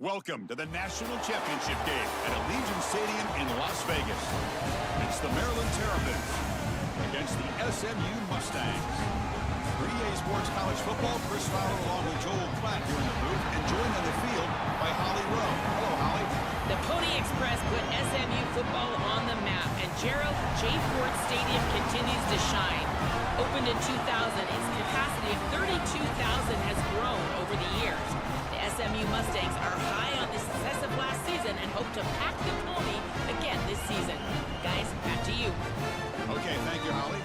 Welcome to the National Championship game at Allegiant Stadium in Las Vegas. It's the Maryland Terrapins against the SMU Mustangs. For EA Sports College Football, Chris Fowler along with Joel Klatt here in the booth and joined on the field by Holly Rowe. Hello, Holly. The Pony Express put SMU football on the map, and Gerald J. Ford Stadium continues to shine. Opened in 2000, its capacity of 32,000 has grown over the years. The SMU Mustangs are high on the success of last season and hope to pack the Pony again this season. Guys, back to you. Okay, thank you, Holly.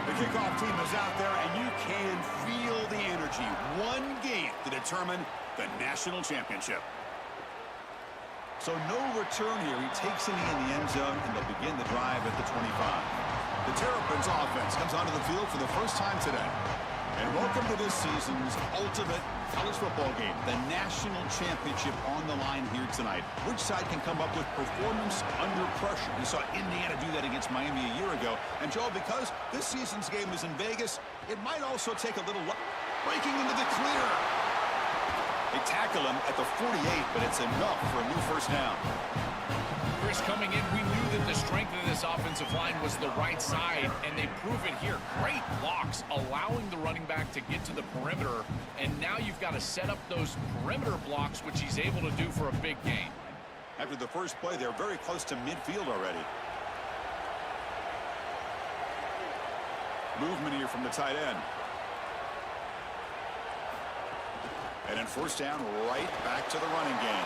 The kickoff team is out there, and you can feel the energy. One game to determine the national championship. So no return here. He takes it in the end zone, and they'll begin the drive at the 25. The Terrapins offense comes onto the field for the first time today. And welcome to this season's ultimate college football game, the national championship on the line here tonight. Which side can come up with performance under pressure? We saw Indiana do that against Miami a year ago. And, Joel, because this season's game is in Vegas, it might also take a little luck. Breaking into the clear. They tackle him at the 48, but it's enough for a new first down. Chris, coming in, we knew that the strength of this offensive line was the right side, and they prove it here. Great blocks, allowing the running back to get to the perimeter, and now you've got to set up those perimeter blocks, which he's able to do for a big gain. After the first play, they're very close to midfield already. Movement here from the tight end. And then first down, right back to the running game.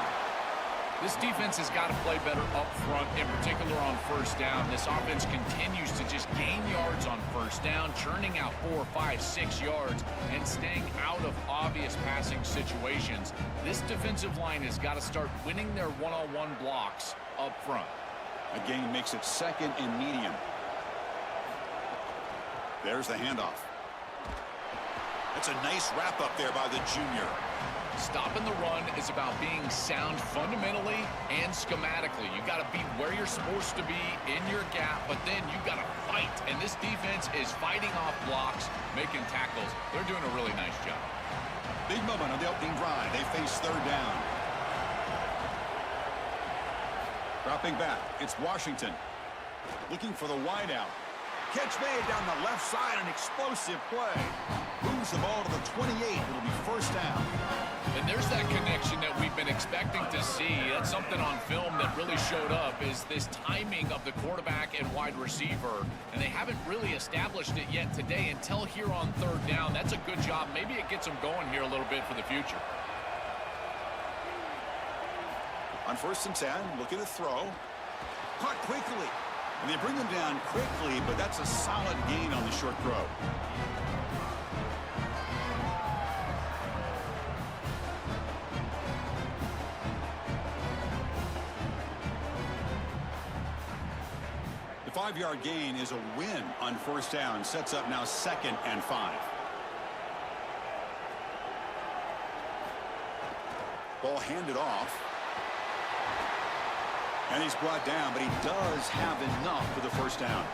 This defense has got to play better up front, in particular on first down. This offense continues to just gain yards on first down, churning out 4, 5, 6 yards, and staying out of obvious passing situations. This defensive line has got to start winning their one-on-one blocks up front. Again, makes it second and medium. There's the handoff. That's a nice wrap up there by the junior. Stopping the run is about being sound fundamentally and schematically. You got to be where you're supposed to be in your gap, but then you got to fight. And this defense is fighting off blocks, making tackles. They're doing a really nice job. Big moment on the opening drive. They face third down. Dropping back, it's Washington. Looking for the wideout. Catch made down the left side, an explosive play. Moves the ball to the 28. It'll be first down. And there's that connection that we've been expecting to see. That's something on film that really showed up, is this timing of the quarterback and wide receiver. And they haven't really established it yet today until here on third down. That's a good job. Maybe it gets them going here a little bit for the future. On first and 10, look at the throw. Caught quickly. And they bring him down quickly, but that's a solid gain on the short throw. The 5-yard gain is a win on first down. Sets up now second and 5. Ball handed off. And he's brought down, but he does have enough for the first down.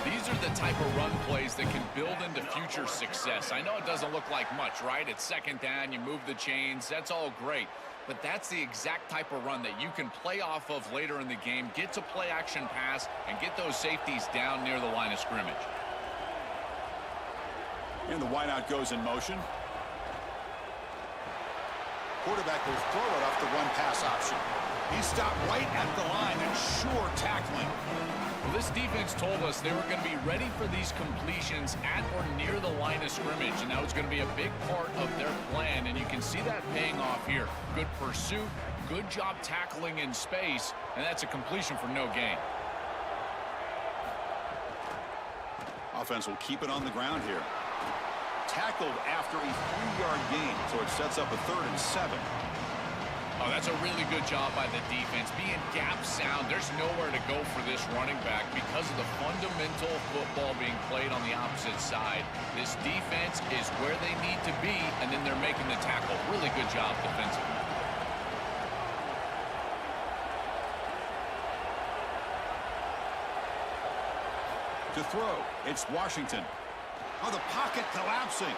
These are the type of run plays that can build into future success. I know it doesn't look like much, right? It's second down, you move the chains, that's all great. But that's the exact type of run that you can play off of later in the game, get to play action pass, and get those safeties down near the line of scrimmage. And the wideout goes in motion. Quarterback will throw it off the run-pass option. He stopped right at the line and sure tackling. Well, this defense told us they were going to be ready for these completions at or near the line of scrimmage, and that was going to be a big part of their plan, and you can see that paying off here. Good pursuit, good job tackling in space, and that's a completion for no gain. Offense will keep it on the ground here. Tackled after a 3-yard gain, so it sets up a 3rd and 7. Oh, that's a really good job by the defense. Being gap sound, there's nowhere to go for this running back because of the fundamental football being played on the opposite side. This defense is where they need to be, and then they're making the tackle. Really good job defensively. To throw, it's Washington. Oh, the pocket collapsing.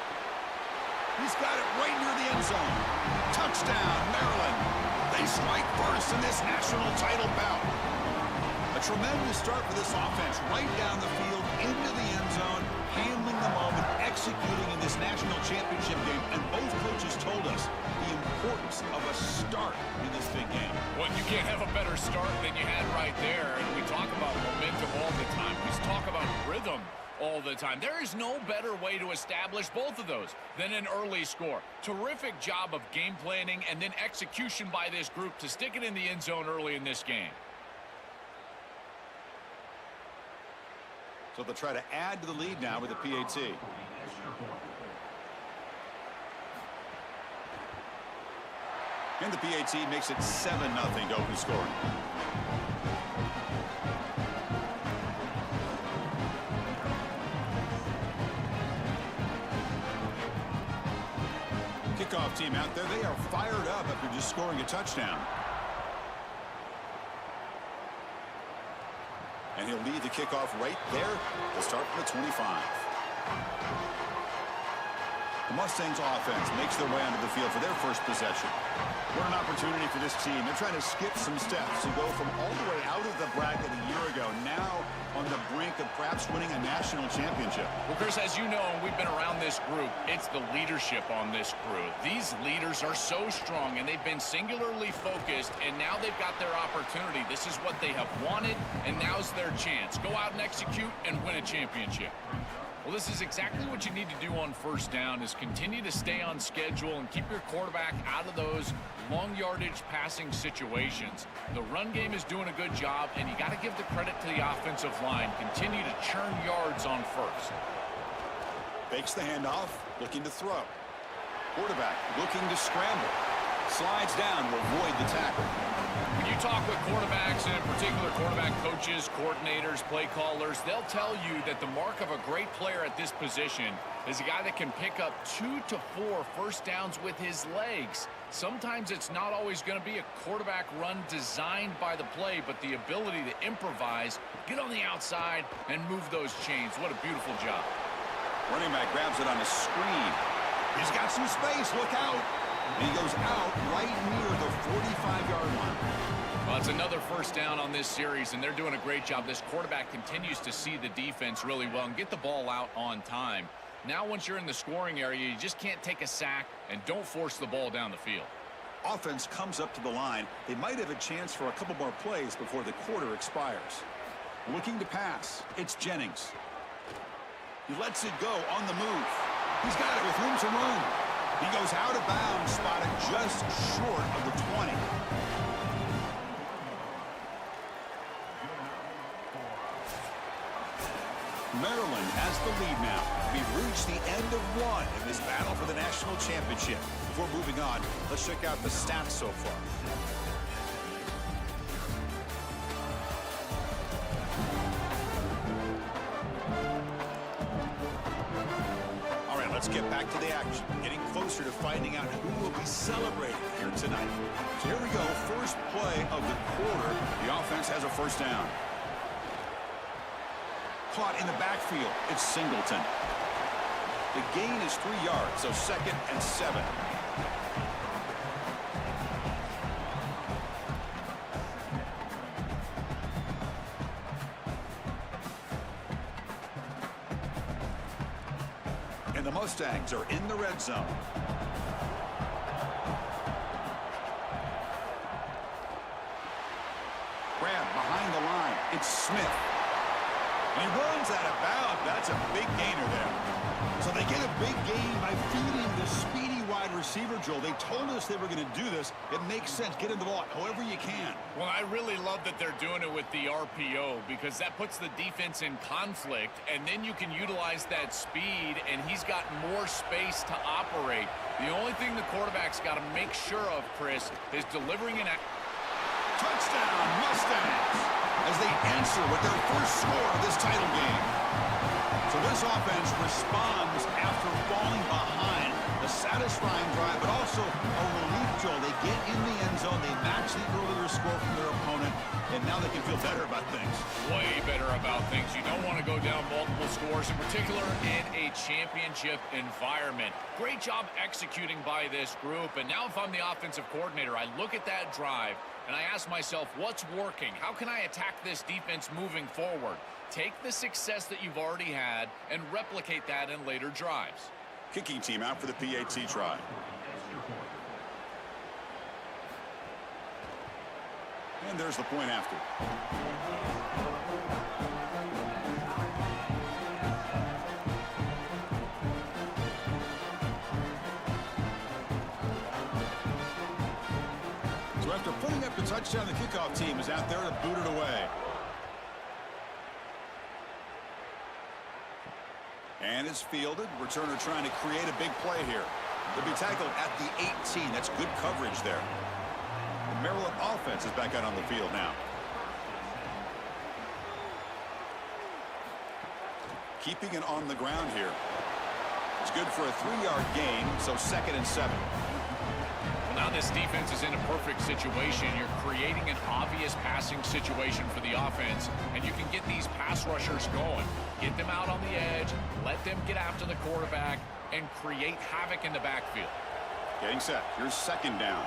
He's got it right near the end zone. Touchdown, Maryland. They strike first in this national title bout. A tremendous start for this offense, right down the field, into the end zone, handling the moment, executing in this national championship game. And both coaches told us the importance of a start in this big game. Well, you can't have a better start than you had right there. And we talk about momentum all the time. We talk about rhythm all the time. There is no better way to establish both of those than an early score. Terrific job of game planning and then execution by this group to stick it in the end zone early in this game. So they'll try to add to the lead now with the PAT. And the PAT makes it 7-0 to open scoring. Kickoff team out there. They are fired up after just scoring a touchdown. And he'll lead the kickoff right there to start from the 25. The Mustangs offense makes their way onto the field for their first possession. What an opportunity for this team. They're trying to skip some steps to go from all the way out of the bracket a year ago, now on the brink of perhaps winning a national championship. Well, Chris, as you know, and we've been around this group, it's the leadership on this crew. These leaders are so strong, and they've been singularly focused, and now they've got their opportunity. This is what they have wanted, and now's their chance. Go out and execute and win a championship. Well, this is exactly what you need to do on first down, is continue to stay on schedule and keep your quarterback out of those long yardage passing situations. The run game is doing a good job, and you got to give the credit to the offensive line. Continue to churn yards on first. Fakes the handoff, looking to throw. Quarterback looking to scramble. Slides down to avoid the tackle. When you talk with quarterbacks, and in particular quarterback coaches, coordinators, play callers, they'll tell you that the mark of a great player at this position is a guy that can pick up 2 to 4 first downs with his legs. Sometimes it's not always going to be a quarterback run designed by the play, but the ability to improvise, get on the outside, and move those chains. What a beautiful job. Running back grabs it on a screen. He's got some space. Look out. And he goes out right near the 45-yard line. Well, it's another first down on this series, and they're doing a great job. This quarterback continues to see the defense really well and get the ball out on time. Now, once you're in the scoring area, you just can't take a sack and don't force the ball down the field. Offense comes up to the line. They might have a chance for a couple more plays before the quarter expires. Looking to pass. It's Jennings. He lets it go on the move. He's got it with room to roam. He goes out of bounds, spotted just short of the 20. Maryland has the lead now. We've reached the end of one in this battle for the national championship. Before moving on, let's check out the stats so far. Let's get back to the action, getting closer to finding out who will be celebrating here tonight. So here we go, first play of the quarter. The offense has a first down. Caught in the backfield, it's Singleton. The gain is 3 yards, so 2nd and 7. And the Mustangs are in the red zone. Grab behind the line. It's Smith. And he runs out of bounds. That's a big gainer there. So they get a big gain by feeding the speedy wide receiver, Joel. They told us they were going to do this. It makes sense. Get in the ball however you can. Well, I really love that they're doing it with the RPO because that puts the defense in conflict, and then you can utilize that speed, and he's got more space to operate. The only thing the quarterback's got to make sure of, Chris, is delivering an touchdown, Mustangs, as they answer with their first score of this title game. So this offense responds after falling behind. A satisfying drive, but also a relief, Joel. They get in the end zone, they match the earlier score from their opponent, and now they can feel better about things. way better about things. You don't want to go down multiple scores, in particular in a championship environment. Great job executing by this group. And now if I'm the offensive coordinator, I look at that drive and I ask myself, what's working? How can I attack this defense moving forward? Take the success that you've already had and replicate that in later drives. Kicking team out for the PAT try. And there's the point after. So after putting up the touchdown, the kickoff team is out there to boot it away. And it's fielded. Returner trying to create a big play here. They'll be tackled at the 18. That's good coverage there. The Maryland offense is back out on the field now. Keeping it on the ground here. It's good for a 3-yard gain, so 2nd and 7. Well, now this defense is in a perfect situation. You're creating an obvious passing situation for the offense, and you can get these pass rushers going. Get them out on the edge, let them get after the quarterback, and create havoc in the backfield. Getting set. Here's 2nd down.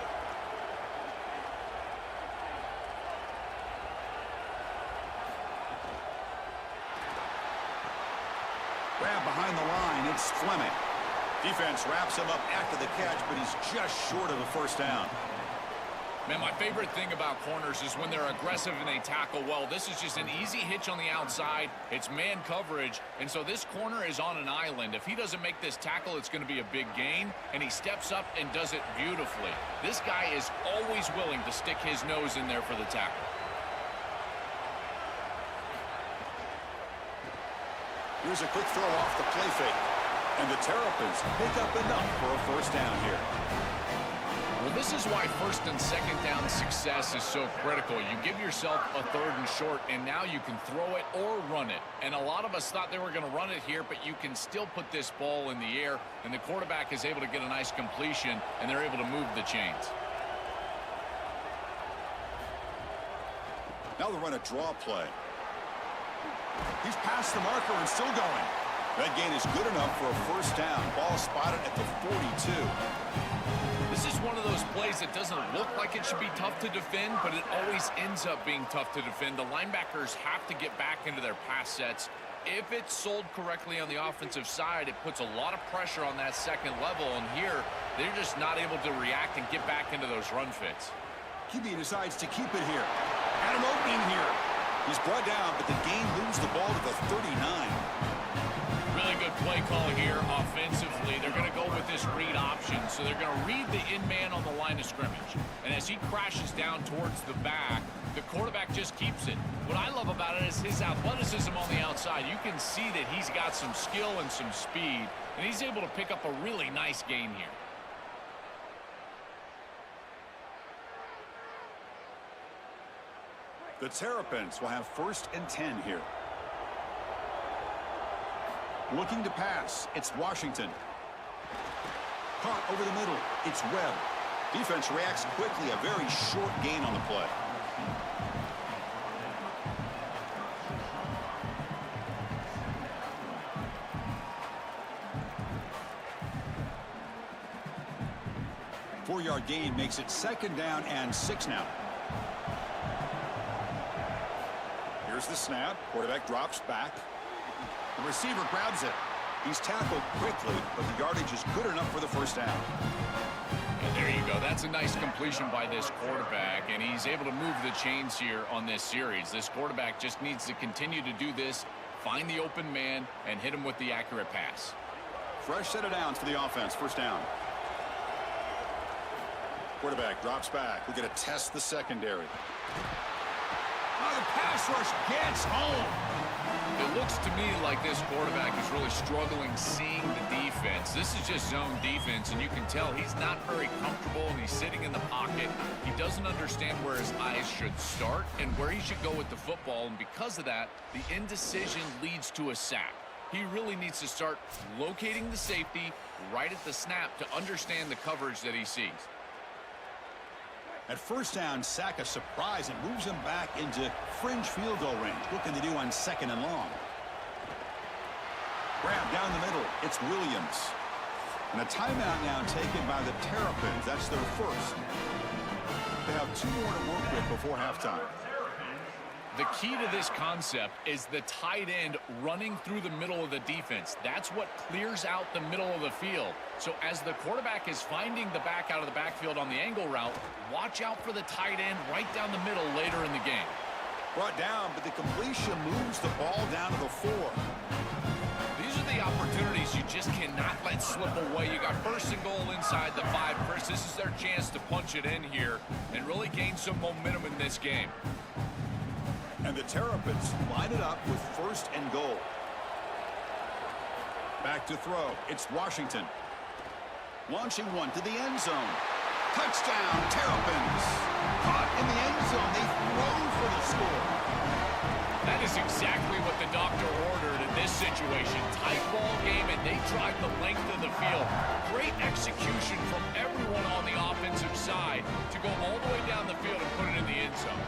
Grab behind the line. It's Fleming. Defense wraps him up after the catch, but he's just short of a 1st down. Man, my favorite thing about corners is when they're aggressive and they tackle well. This is just an easy hitch on the outside. It's man coverage, and so this corner is on an island. If he doesn't make this tackle, it's going to be a big gain, and he steps up and does it beautifully. This guy is always willing to stick his nose in there for the tackle. Here's a quick throw off the play fake. And the Terrapins pick up enough for a 1st down here. Well, this is why 1st and 2nd down success is so critical. You give yourself a 3rd and short, and now you can throw it or run it. And a lot of us thought they were going to run it here, but you can still put this ball in the air, and the quarterback is able to get a nice completion, and they're able to move the chains. Now they'll run a draw play. He's past the marker and still going. That gain is good enough for a 1st down. Ball spotted at the 42. This is one of those plays that doesn't look like it should be tough to defend, but it always ends up being tough to defend. The linebackers have to get back into their pass sets. If it's sold correctly on the offensive side, it puts a lot of pressure on that 2nd level, and here they're just not able to react and get back into those run fits. QB decides to keep it here. Got an opening here. He's brought down, but the game moves the ball to the 39. Really good play call here offensively. They're going to go with this read option, so they're going to read the in-man on the line of scrimmage. And as he crashes down towards the back, the quarterback just keeps it. What I love about it is his athleticism on the outside. You can see that he's got some skill and some speed, and he's able to pick up a really nice gain here. The Terrapins will have 1st and 10 here. Looking to pass. It's Washington. Caught over the middle. It's Webb. Defense reacts quickly. A very short gain on the play. Four-yard gain makes it 2nd down and 6 now. Here's the snap. Quarterback drops back. The receiver grabs it. He's tackled quickly, but the yardage is good enough for the 1st down. And there you go. That's a nice completion by this quarterback, and he's able to move the chains here on this series. This quarterback just needs to continue to do this, find the open man, and hit him with the accurate pass. Fresh set of downs for the offense. 1st down. Quarterback drops back. We're going to test the secondary. Oh, the pass rush gets home. It looks to me like this quarterback is really struggling seeing the defense. This is just zone defense, and you can tell he's not very comfortable, and he's sitting in the pocket. He doesn't understand where his eyes should start and where he should go with the football, and because of that, the indecision leads to a sack. He really needs to start locating the safety right at the snap to understand the coverage that he sees. At first down, sack a surprise and moves him back into fringe field goal range. Looking to do on 2nd and long. Grab down the middle. It's Williams. And a timeout now taken by the Terrapins. That's their first. They have 2 more to work with before halftime. The key to this concept is the tight end running through the middle of the defense. That's what clears out the middle of the field. So as the quarterback is finding the back out of the backfield on the angle route, watch out for the tight end right down the middle later in the game. Brought down, but the completion moves the ball down to the 4. These are the opportunities you just cannot let slip away. You got 1st and goal inside the 5. Chris, this is their chance to punch it in here and really gain some momentum in this game. And the Terrapins line it up with 1st and goal. Back to throw. It's Washington. Launching one to the end zone. Touchdown, Terrapins. Caught in the end zone. They throw for the score. That is exactly what the doctor ordered in this situation. Tight ball game, and they drive the length of the field. Great execution from everyone on the offensive side to go all the way down the field and put it in the end zone.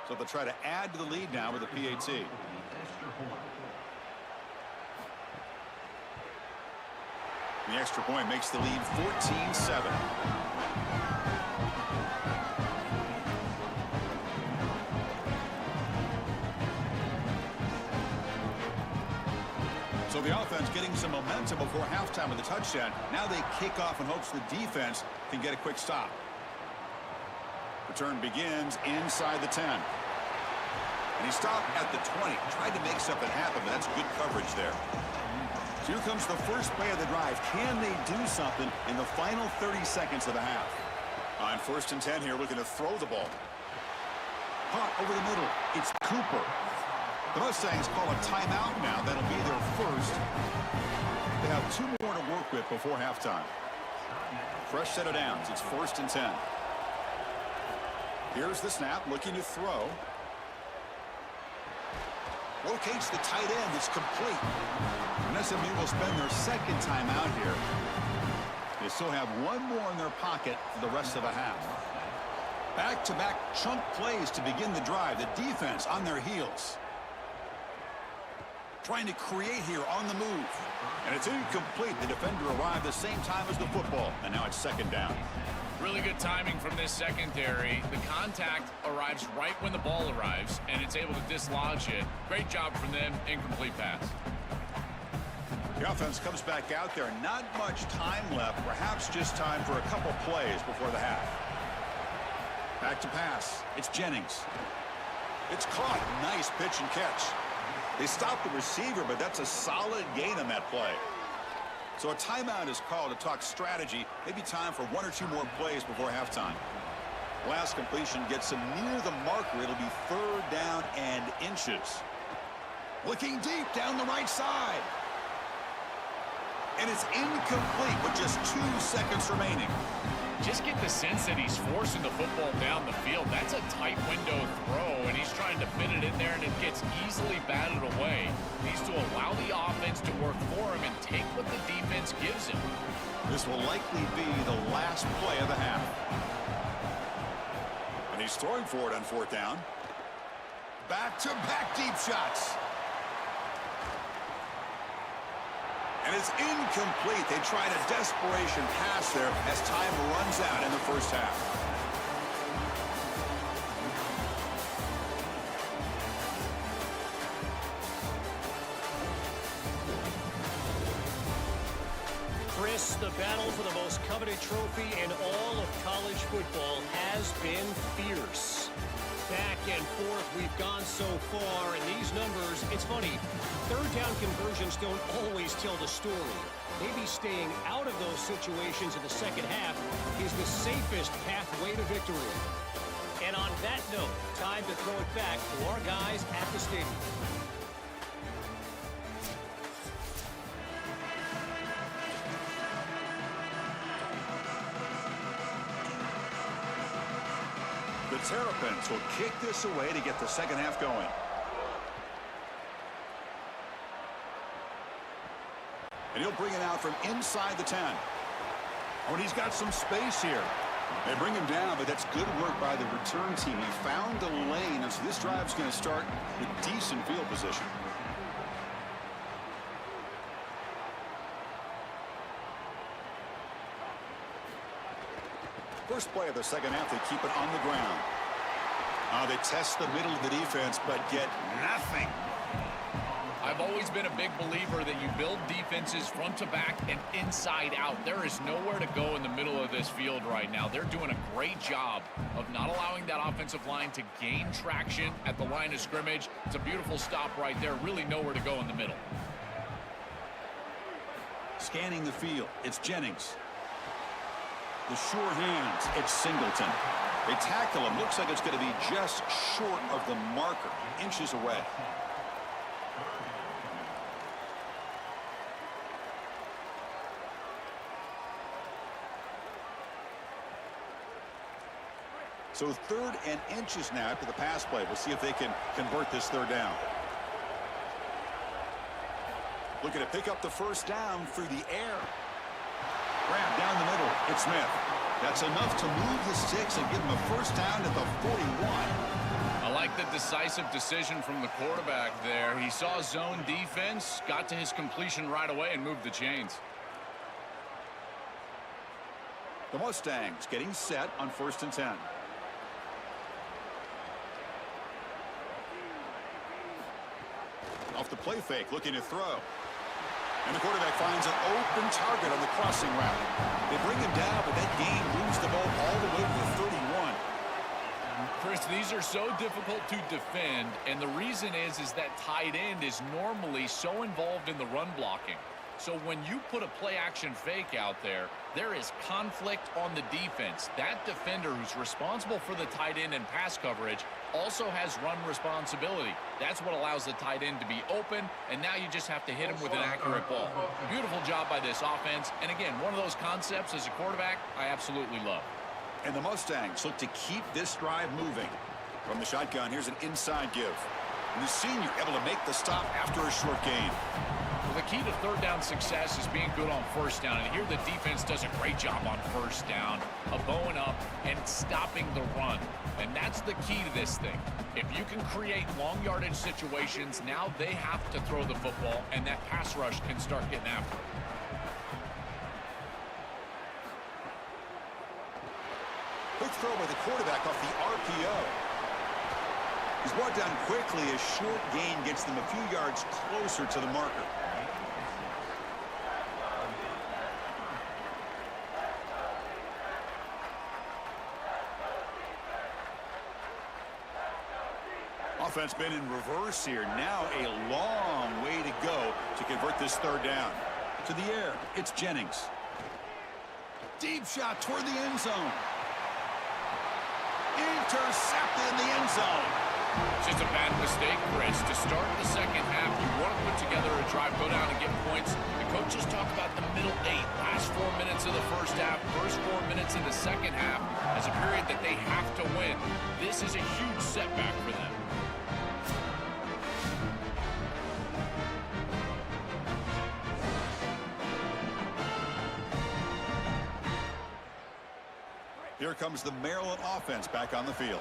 So they'll try to add to the lead now with a PAT. The extra point makes the lead 14-7. So the offense getting some momentum before halftime with a touchdown. Now they kick off in hopes the defense can get a quick stop. Return begins inside the 10. And he stopped at the 20. Tried to make something happen, but that's good coverage there. So here comes the first play of the drive. Can they do something in the final 30 seconds of the half? On 1st and 10 here, looking to throw the ball. Caught over the middle. It's Cooper. The Mustangs call a timeout now. That'll be their first. They have 2 more to work with before halftime. Fresh set of downs. It's 1st and 10. Here's the snap, looking to throw. Locates the tight end. It's complete. And SMU will spend their 2nd timeout here. They still have 1 more in their pocket for the rest of the half. Back-to-back chunk plays to begin the drive. The defense on their heels. Trying to create here on the move. And it's incomplete. The defender arrived the same time as the football. And now it's 2nd down. Really good timing from this secondary. The contact arrives right when the ball arrives, and it's able to dislodge it. Great job from them. Incomplete pass. The offense comes back out there. Not much time left. Perhaps just time for a couple plays before the half. Back to pass. It's Jennings. It's caught. Nice pitch and catch. They stopped the receiver, but that's a solid gain on that play. So a timeout is called to talk strategy. Maybe time for 1 or 2 more plays before halftime. Last completion gets them near the marker. It'll be 3rd down and inches. Looking deep down the right side. And it's incomplete with just 2 seconds remaining. Just get the sense that he's forcing the football down the field. That's a tight window throw, and he's trying to fit it in there, and it gets easily batted away. He needs to allow the offense to work for him and take what the defense gives him. This will likely be the last play of the half. And he's throwing for it on 4th down. Back-to-back deep shots. And it's incomplete. They tried a desperation pass there as time runs out in the first half. Chris, the battle for the most coveted trophy in all of college football has been fierce. Back and forth we've gone so far, and these numbers, it's funny, 3rd down conversions don't always tell the story. Maybe staying out of those situations in the second half is the safest pathway to victory. And on that note, time to throw it back to our guys at the stadium. The Terrapins will kick this away to get the second half going. And he'll bring it out from inside the 10. Oh, and he's got some space here. They bring him down, but that's good work by the return team. He found a lane, and so this drive's going to start with decent field position. First play of the second half, they keep it on the ground. They test the middle of the defense, but get nothing. I've always been a big believer that you build defenses front to back and inside out. There is nowhere to go in the middle of this field right now. They're doing a great job of not allowing that offensive line to gain traction at the line of scrimmage. It's a beautiful stop right there. Really nowhere to go in the middle. Scanning the field, it's Jennings. The sure hands, it's Singleton. They tackle him. Looks like it's going to be just short of the marker, inches away. So 3rd and inches now after the pass play. We'll see if they can convert this 3rd down. Looking to pick up the first down through the air. Grab down the middle. It's Smith. That's enough to move the sticks and give him a first down at the 41. I like the decisive decision from the quarterback there. He saw zone defense, got to his completion right away, and moved the chains. The Mustangs getting set on 1st and 10. Off the play fake, looking to throw. And the quarterback finds an open target on the crossing route. They bring him down, but that gain moves the ball all the way to the 31. Chris, these are so difficult to defend, and the reason is that tight end is normally so involved in the run blocking. So when you put a play-action fake out there, there is conflict on the defense. That defender who's responsible for the tight end and pass coverage also has run responsibility. That's what allows the tight end to be open, and now you just have to hit him with an accurate ball. Beautiful job by this offense, and again, one of those concepts as a quarterback I absolutely love. And the Mustangs look to keep this drive moving. From the shotgun, here's an inside give. And the senior able to make the stop after a short gain. Well, the key to 3rd down success is being good on 1st down. And here the defense does a great job on 1st down of bowing up and stopping the run. And that's the key to this thing. If you can create long yardage situations, now they have to throw the football, and that pass rush can start getting after it. Quick throw by the quarterback off the RPO. He's brought down quickly. A short gain gets them a few yards closer to the marker. Offense been in reverse here. Now a long way to go to convert this 3rd down. To the air, it's Jennings. Deep shot toward the end zone. Intercepted in the end zone. It's just a bad mistake, Chris. To start the second half, you want to put together a drive, go down and get points. The coaches talk about the middle 8, last 4 minutes of the first half, first 4 minutes of the second half as a period that they have to win. This is a huge setback for them. Here comes the Maryland offense back on the field.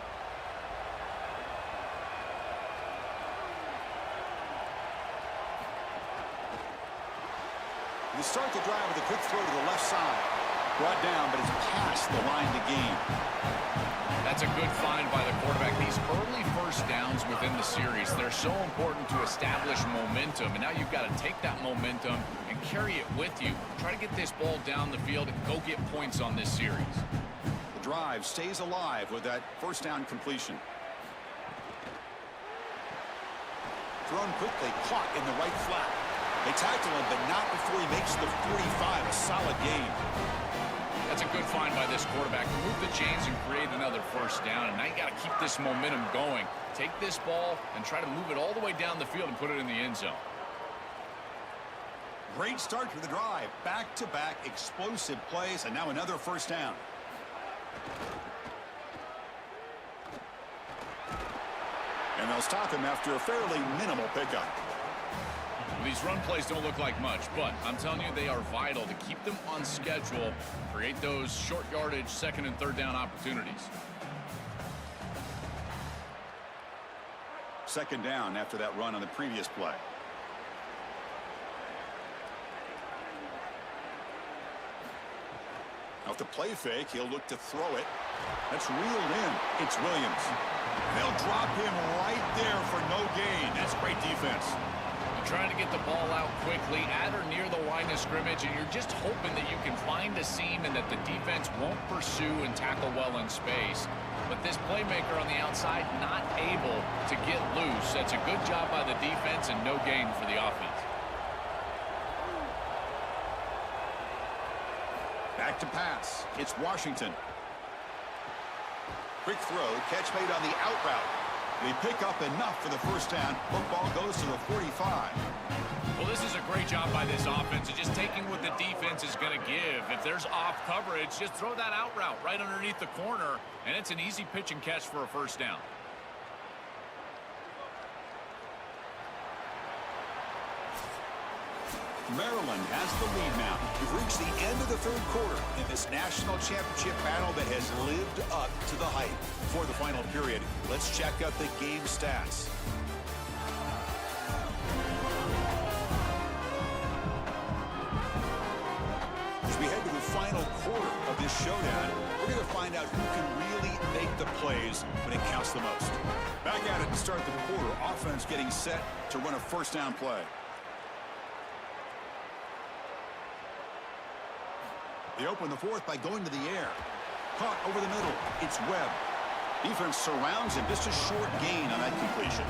They start the drive with a quick throw to the left side. Brought down, but it's past the line to gain. That's a good find by the quarterback. These early first downs within the series, they're so important to establish momentum. And now you've got to take that momentum and carry it with you. Try to get this ball down the field and go get points on this series. The drive stays alive with that first down completion. Thrown quickly, caught in the right flat. They tackle him, but not before he makes the 45, a solid gain. That's a good find by this quarterback. Move the chains and create another first down. And now you got to keep this momentum going. Take this ball and try to move it all the way down the field and put it in the end zone. Great start to the drive. Back-to-back explosive plays, and now another first down. And they'll stop him after a fairly minimal pickup. These run plays don't look like much, but I'm telling you, they are vital to keep them on schedule, create those short yardage second and third down opportunities. Second down after that run on the previous play. Off the play fake, he'll look to throw it. That's reeled in. It's Williams. They'll drop him right there for no gain. That's great defense. You're trying to get the ball out quickly at or near the line of scrimmage, and you're just hoping that you can find a seam and that the defense won't pursue and tackle well in space. But this playmaker on the outside not able to get loose. That's a good job by the defense and no gain for the offense. Back to pass. It's Washington. Quick throw. Catch made on the out route. They pick up enough for the first down. Football goes to the 45. Well, this is a great job by this offense of just taking what the defense is going to give. If there's off coverage, just throw that out route right underneath the corner, and it's an easy pitch and catch for a first down. Maryland has the lead now. We've reached the end of the third quarter in this national championship battle that has lived up to the hype. For the final period, let's check out the game stats. As we head to the final quarter of this showdown, we're going to find out who can really make the plays when it counts the most. Back at it to start the quarter. Offense getting set to run a first down play. They open the fourth by going to the air. Caught over the middle. It's Webb. Defense surrounds him. Just a short gain on that completion.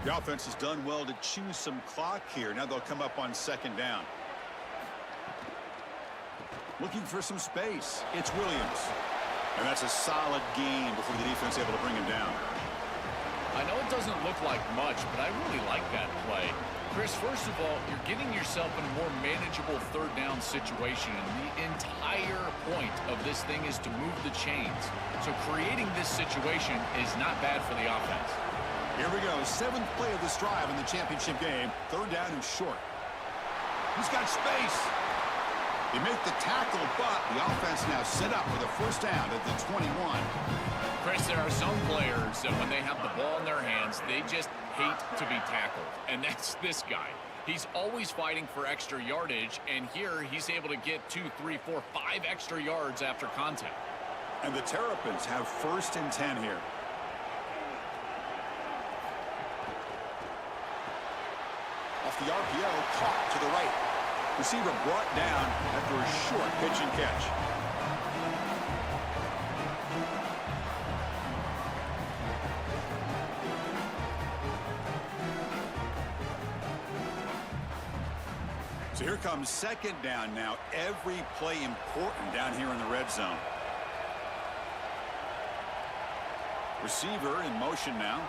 The offense has done well to choose some clock here. Now they'll come up on second down. Looking for some space. It's Williams. And that's a solid gain before the defense able to bring him down. I know it doesn't look like much, but I really like that play. Chris, first of all, you're getting yourself in a more manageable third down situation. And the entire point of this thing is to move the chains. So creating this situation is not bad for the offense. Here we go. Seventh play of this drive in the championship game. Third down and short. He's got space. They make the tackle, but the offense now set up for the first down at the 21. Chris, there are some players that when they have the ball in their hands, they just hate to be tackled. And that's this guy. He's always fighting for extra yardage, and here he's able to get 2, 3, 4, 5 extra yards after contact. And the Terrapins have first and 10 here. Off the RPO, caught to the right. Receiver brought down after a short pitch and catch. So here comes second down now. Every play important down here in the red zone. Receiver in motion now.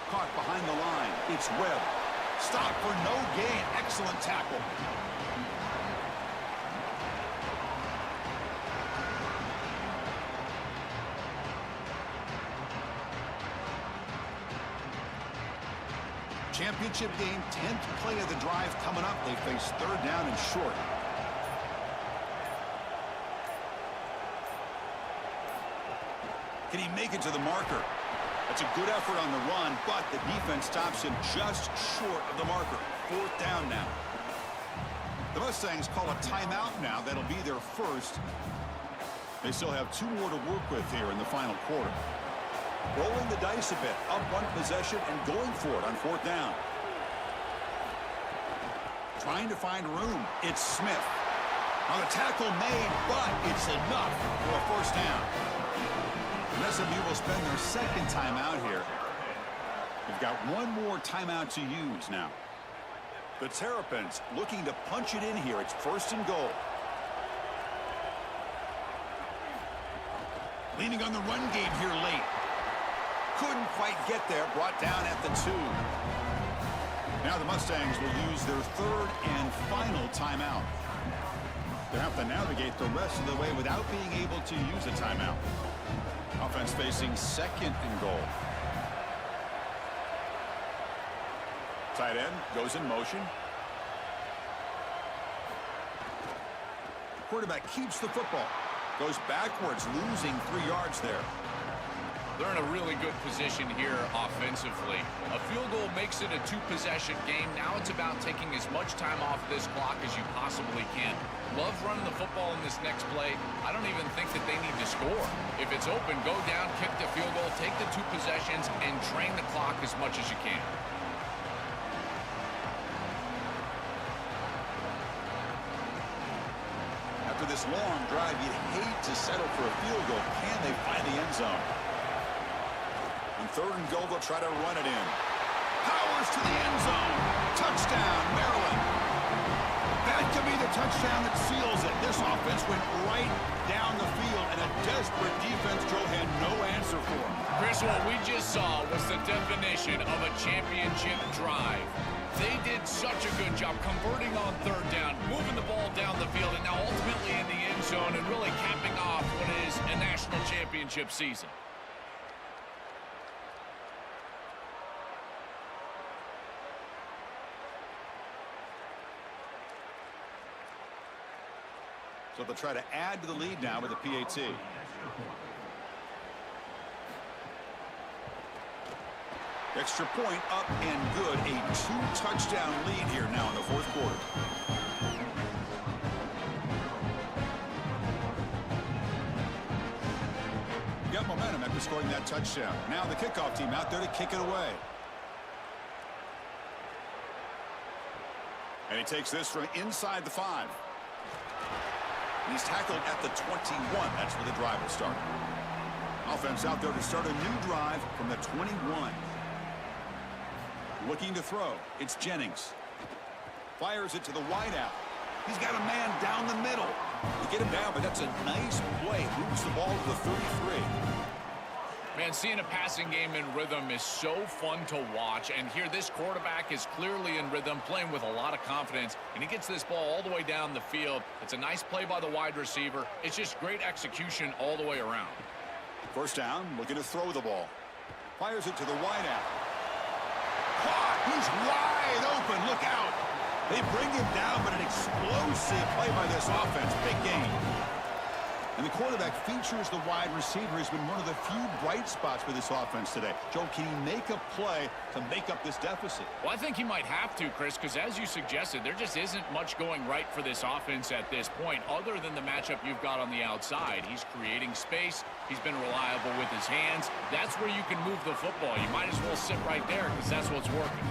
Caught behind the line. It's Webb. Stop for no gain. Excellent tackle. Championship game, 10th play of the drive coming up. They face third down and short. Can he make it to the marker? That's a good effort on the run, but the defense stops him just short of the marker. Fourth down now. The Mustangs call a timeout now. That'll be their first. They still have 2 more to work with here in the final quarter. Rolling the dice a bit. Up one possession and going for it on fourth down. Trying to find room. It's Smith. Now the tackle made, but it's enough for a first down. And SMU will spend their second timeout here. They've got one more timeout to use now. The Terrapins looking to punch it in here. It's first and goal. Leaning on the run game here late. Couldn't quite get there. Brought down at the 2. Now the Mustangs will use their third and final timeout. They'll have to navigate the rest of the way without being able to use a timeout. Offense facing second and goal. Tight end goes in motion. Quarterback keeps the football. Goes backwards, losing 3 yards there. They're in a really good position here offensively. A field goal makes it a 2-possession game. Now it's about taking as much time off this clock as you possibly can. Love running the football in this next play. I don't even think that they need to score. If it's open, go down, kick the field goal, take the 2 possessions, and drain the clock as much as you can. After this long drive, you'd hate to settle for a field goal. Can they find the end zone? On third and goal, they'll try to run it in. Powers to the end zone. Touchdown, Maryland. That could be the touchdown that seals it. This offense went right down the field, and a desperate defense Joe had no answer for. Chris, what we just saw was the definition of a championship drive. They did such a good job converting on third down, moving the ball down the field, and now ultimately in the end zone and really capping off what is a national championship season. So they'll try to add to the lead now with a PAT. Extra point up and good. A 2-touchdown lead here now in the fourth quarter. Got momentum after scoring that touchdown. Now the kickoff team out there to kick it away. And he takes this from inside the 5. And he's tackled at the 21. That's where the drive will start. Offense out there to start a new drive from the 21. Looking to throw. It's Jennings. Fires it to the wideout. He's got a man down the middle. They get him down, but that's a nice play. Moves the ball to the 33. Man, seeing a passing game in rhythm is so fun to watch. And here, this quarterback is clearly in rhythm, playing with a lot of confidence. And he gets this ball all the way down the field. It's a nice play by the wide receiver. It's just great execution all the way around. First down, looking to throw the ball. Fires it to the wideout. Caught! He's wide open. Look out. They bring him down, but an explosive play by this offense. Big game. And the quarterback features the wide receiver. Has been one of the few bright spots for this offense today. Joe, can he make a play to make up this deficit? Well, I think he might have to, Chris, because as you suggested, there just isn't much going right for this offense at this point, other than the matchup you've got on the outside. He's creating space. He's been reliable with his hands. That's where you can move the football. You might as well sit right there because that's what's working.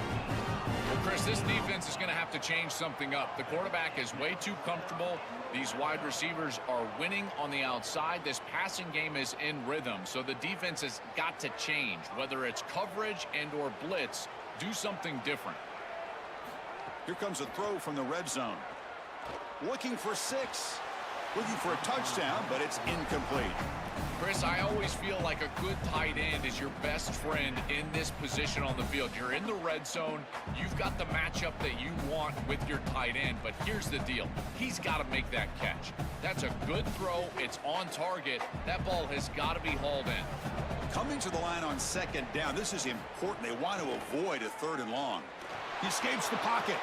Well, Chris, this defense is going to have to change something up. The quarterback is way too comfortable. These wide receivers are winning on the outside. This passing game is in rhythm, so the defense has got to change. Whether it's coverage and or blitz, do something different. Here comes a throw from the red zone. Looking for 6. Looking for a touchdown, but it's incomplete. Chris, I always feel like a good tight end is your best friend in this position on the field. You're in the red zone. You've got the matchup that you want with your tight end, but here's the deal. He's got to make that catch. That's a good throw. It's on target. That ball has got to be hauled in. Coming to the line on second down. This is important. They want to avoid a third and long. He escapes the pocket.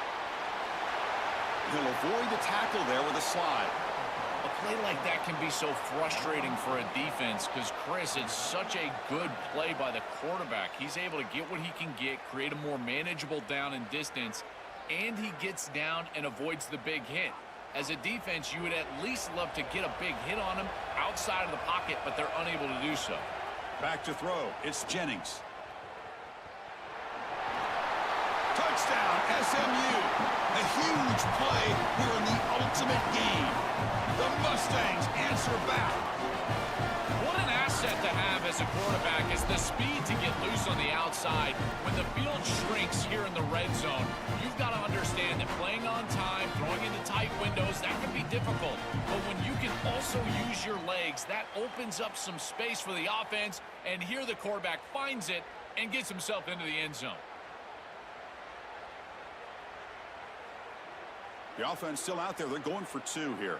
He'll avoid the tackle there with a slide. A play like that can be so frustrating for a defense because, Chris, it's such a good play by the quarterback. He's able to get what he can get, create a more manageable down and distance, and he gets down and avoids the big hit. As a defense, you would at least love to get a big hit on him outside of the pocket, but they're unable to do so. Back to throw. It's Jennings. Touchdown, SMU. A huge play here in the ultimate game. The Mustangs answer back. What an asset to have as a quarterback is the speed to get loose on the outside. When the field shrinks here in the red zone, you've got to understand that playing on time, throwing into tight windows, that can be difficult. But when you can also also use your legs. That opens up some space for the offense, and here the quarterback finds it and gets himself into the end zone. The offense still out there. They're going for 2 here.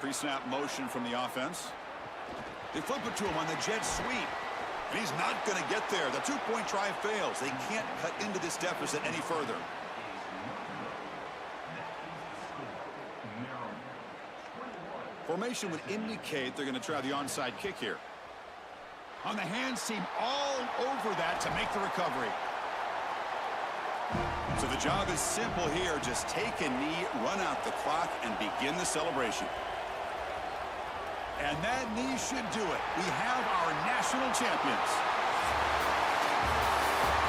Pre-snap motion from the offense. They flip it to him on the jet sweep. And he's not going to get there. The 2-point try fails. They can't cut into this deficit any further. Formation would indicate they're going to try the onside kick here. On the hands team all over that to make the recovery. So the job is simple here. Just take a knee, run out the clock, and begin the celebration. And that knee should do it. We have our national champions.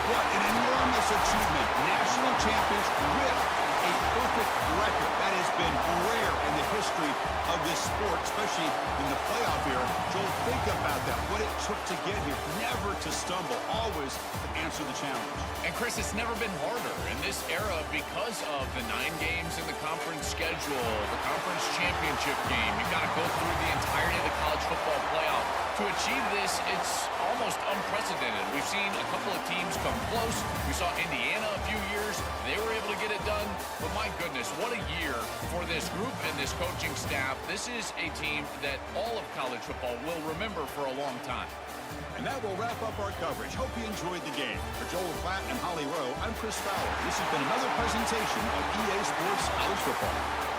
What an enormous achievement. National champions with a perfect record. That has been rare in the history of this sport, especially in the playoff era. Joel, think about that. What it took to get here. Never to stumble. Always to answer the challenge. And, Chris, it's never been harder in this era because of the 9 games in the conference schedule, the conference championship game. You've got to go through the entirety of the college football playoff. To achieve this, it's almost unprecedented. We've seen a couple of teams come close. We saw Indiana a few years. They were able to get it done. But, my goodness, what a year for this group and this coaching staff. This is a team that all of college football will remember for a long time. And that will wrap up our coverage. Hope you enjoyed the game. For Joel Klatt and Holly Rowe, I'm Chris Fowler. This has been another presentation of EA Sports College Football.